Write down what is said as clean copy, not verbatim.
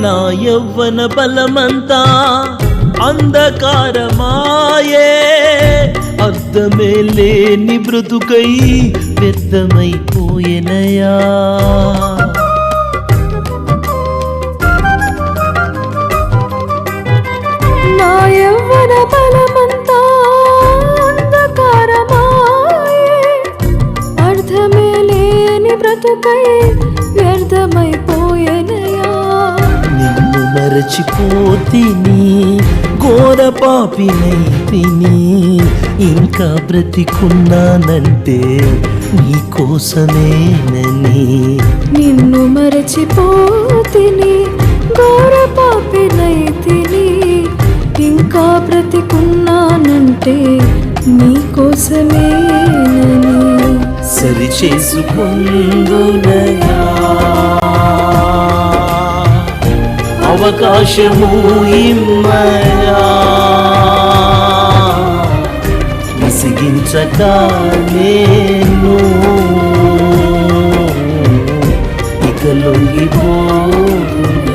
నా యవ్వన బలమంతా అంధకారమాయే, అర్థమే లేని బ్రతుకై వ్యర్థమైపోయెనయా. నా యవ్వన బలమంతా అంధకారమాయే, అర్థమే లేని బ్రతుకై వ్యర్థమైపోయెనయా. నిన్ను మరచిపోతిని, ఘోర పాపినైతిని, ఇంకా బ్రతికున్నానంటే నీకోసమేనని. నిన్ను మరచిపోతిని, ఘోర పాపినైతిని, ఇంకా బ్రతికున్నానంటే నీకోసమేనని. సరి చేసుకుందునయా, అవకాశము ఇమ్మయా, విసిగించక నేను ఇక లొంగిపోదును.